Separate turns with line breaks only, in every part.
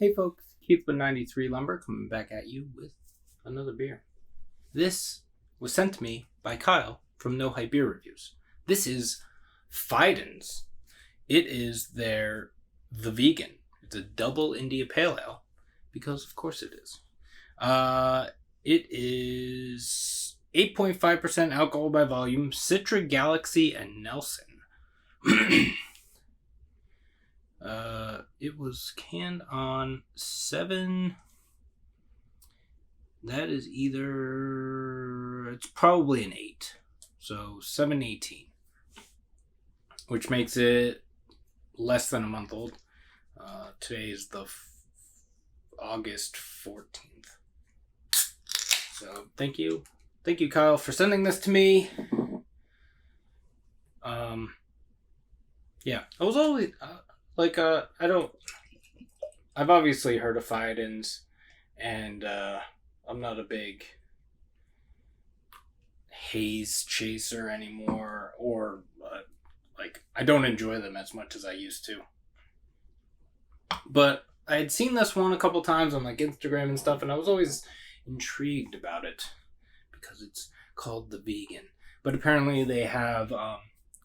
Hey folks, Keith with 93 Lumber coming back at you with another beer. This was sent to me by Kyle from No Hype Beer Reviews. This is Fidens. It is the vegan. It's a double India Pale Ale, because of course it is. It is 8.5% alcohol by volume, Citra, Galaxy, and Nelson. It was canned on 7. That is it's probably an 8. So 7/18, which makes it less than a month old. Today is the August 14th. So thank you, Kyle, for sending this to me. Yeah, I was always I've obviously heard of Fidens, and I'm not a big haze chaser anymore, or I don't enjoy them as much as I used to. But I had seen this one a couple times on Instagram and stuff, and I was always intrigued about it because it's called the Vegan. But apparently they have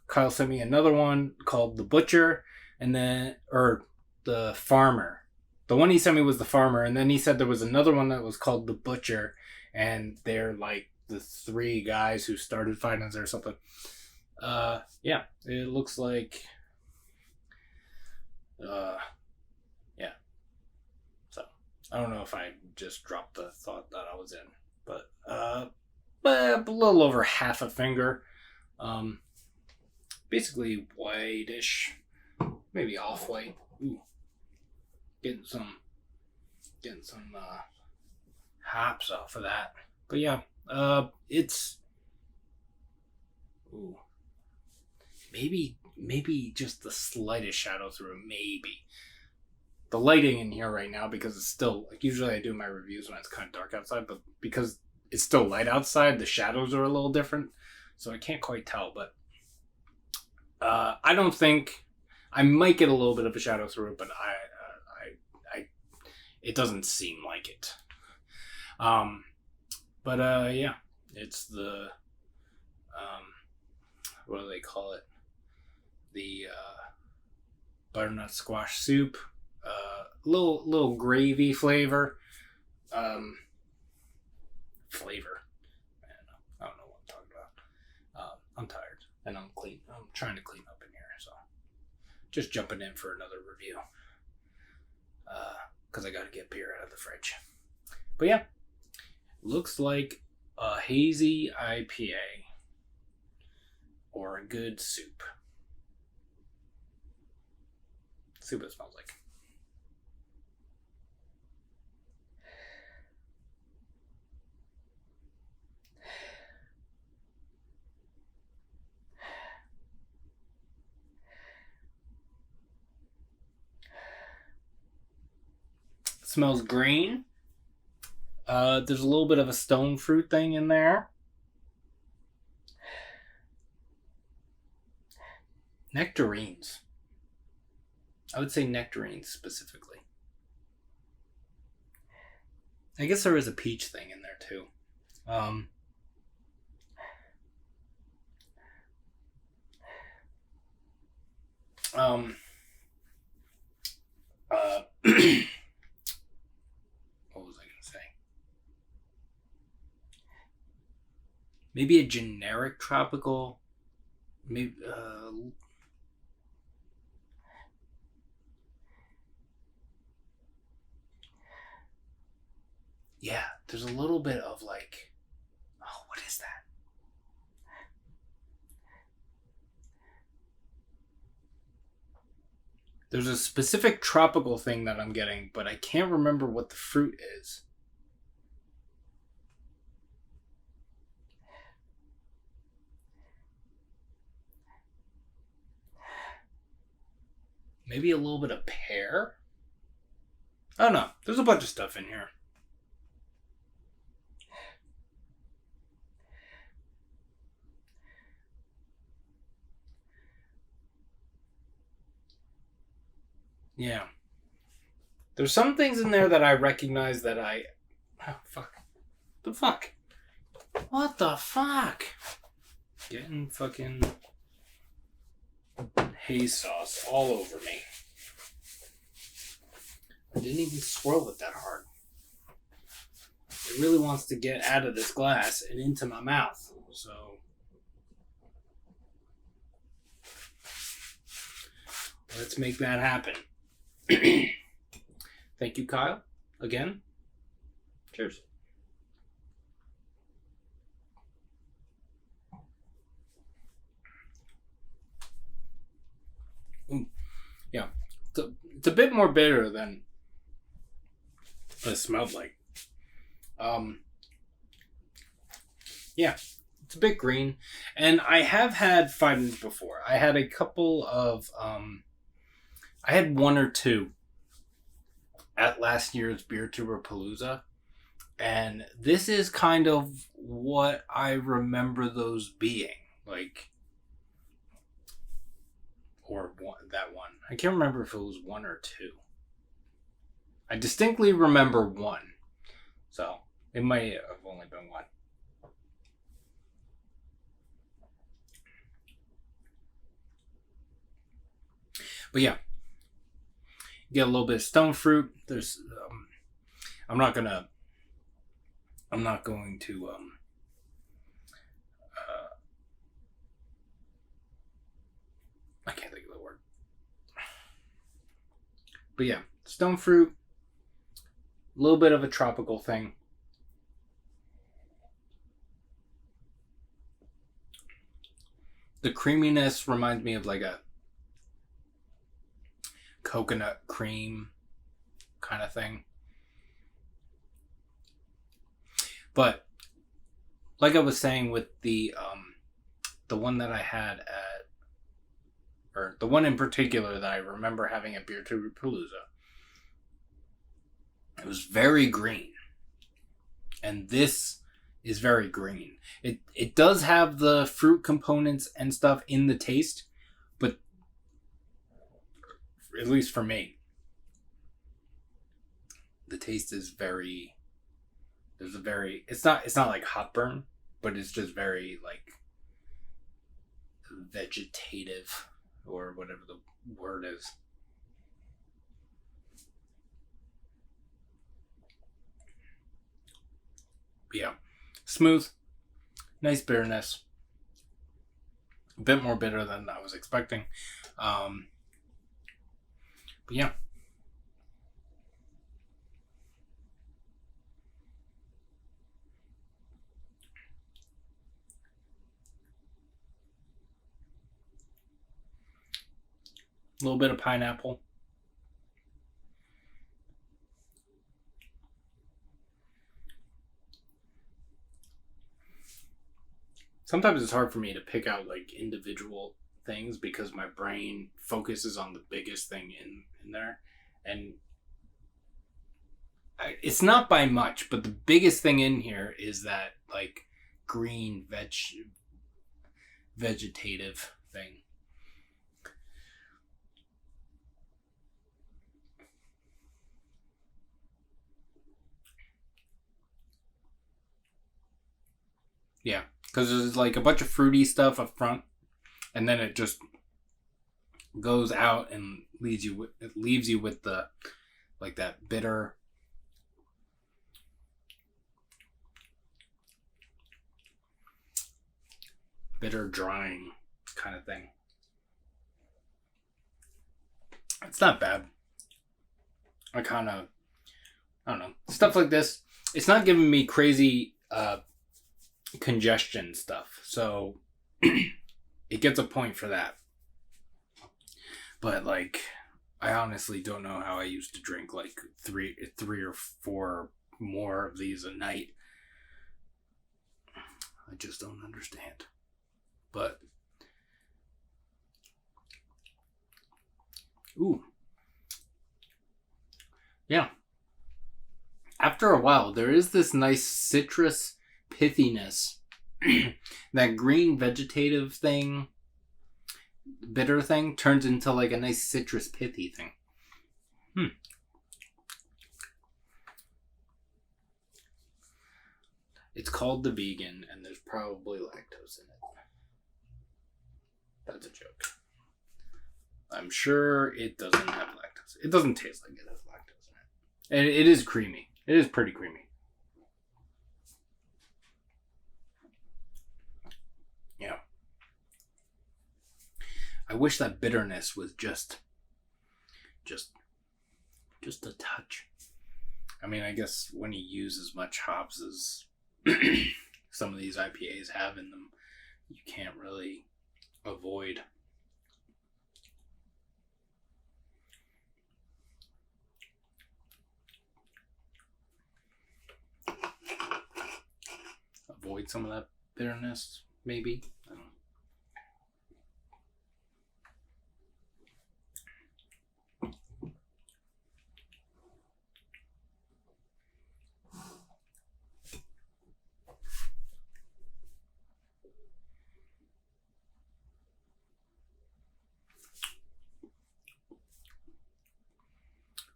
Kyle sent me another one called the Butcher, and then the Farmer. The one he sent me was the Farmer, and then he said there was another one that was called the Butcher, and they're like the 3 guys who started Fidens or something. Yeah, it looks like yeah. So I don't know if I just dropped the thought that I was in, but a little over half a finger. Basically whitish, maybe off-white. Ooh, getting some hops off of that. But yeah, it's maybe just the slightest shadow through. Maybe the lighting in here right now, because it's still usually I do my reviews when it's kind of dark outside, but because it's still light outside, the shadows are a little different, so I can't quite tell. But I don't think I might get a little bit of a shadow through it, but I it doesn't seem like it. But yeah, it's the what do they call it? The butternut squash soup. Little gravy flavor. Flavor. I don't know what I'm talking about. I'm tired and I'm trying to clean up in here, so just jumping in for another review. Because I gotta get beer out of the fridge. But yeah, looks like a hazy IPA or a good soup. Let's see what it smells like. It smells green. There's a little bit of a stone fruit thing in there. Nectarines. I would say nectarines specifically. I guess there is a peach thing in there too. What was I going to say? Maybe a generic tropical, maybe yeah, there's a little bit of what is that? There's a specific tropical thing that I'm getting, but I can't remember what the fruit is. Maybe a little bit of pear? I don't know. There's a bunch of stuff in here. Yeah. There's some things in there that I recognize that oh, fuck. The fuck? What the fuck? Getting fucking haze sauce all over me. I didn't even swirl it that hard. It really wants to get out of this glass and into my mouth. So let's make that happen. Thank you, Kyle. Again. Cheers. Ooh. Yeah. It's a bit more bitter than it smelled like. Yeah, it's a bit green. And I have had Fidens before. I had a couple of, I had one or two at last year's Beer Tour Palooza. And this is kind of what I remember those being. Like, or that one. I can't remember if it was one or two. I distinctly remember one. So, it might have only been one. But yeah. You get a little bit of stone fruit. There's, I'm not going to, I can't think of the word. But yeah, stone fruit, a little bit of a tropical thing. The creaminess reminds me of like a coconut cream kind of thing. But like I was saying with the one that I had or the one in particular that I remember having at Beer Tour Palooza, it was very green. And this is very green. It does have the fruit components and stuff in the taste, but at least for me, the taste is very, it's not like hot burn, but it's just very like vegetative or whatever the word is. But yeah, smooth, nice bitterness, a bit more bitter than I was expecting. But yeah. A little bit of pineapple. Sometimes it's hard for me to pick out like individual things because my brain focuses on the biggest thing in there. And it's not by much, but the biggest thing in here is that like green vegetative thing. Yeah, because there's like a bunch of fruity stuff up front, and then it just goes out and leaves you with the like that bitter drying kind of thing. It's not bad. I don't know, stuff like this. It's not giving me crazy congestion stuff, so it gets a point for that. But like, I honestly don't know how I used to drink like three or four more of these a night. I just don't understand. But ooh, yeah. After a while, there is this nice citrus pithiness. That green vegetative thing, bitter thing, turns into like a nice citrus pithy thing. It's called the vegan, and there's probably lactose in it. That's a joke. I'm sure it doesn't have lactose. It doesn't taste like it has lactose in it. And it is creamy. It is pretty creamy. Yeah. I wish that bitterness was just a touch. I mean, I guess when you use as much hops as some of these IPAs have in them, you can't really avoid some of that bitterness, maybe. I don't know.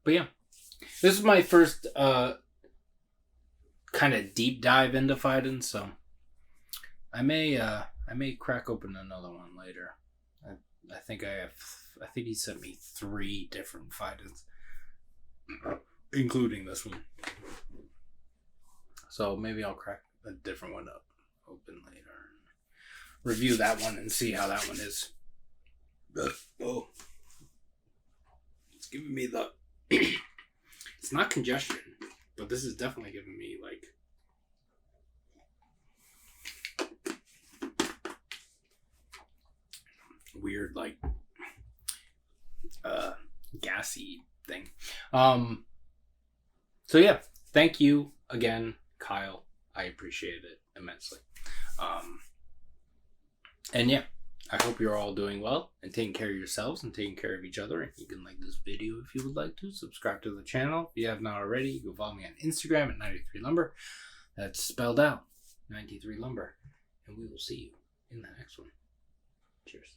But yeah, this is my first kind of deep dive into Fidens, so I may crack open another one later. I think he sent me 3 different Fidens, including this one. So maybe I'll crack a different one open later and review that one and see how that one is. Oh, it's giving me the. It's not congestion, but this is definitely giving me like weird, like gassy thing. So yeah, thank you again, Kyle. I appreciate it immensely. And yeah, I hope you're all doing well and taking care of yourselves and taking care of each other. And you can like this video if you would like to. Subscribe to the channel if you have not already. You can follow me on Instagram at 93lumber. That's spelled out 93lumber. And we will see you in the next one. Cheers.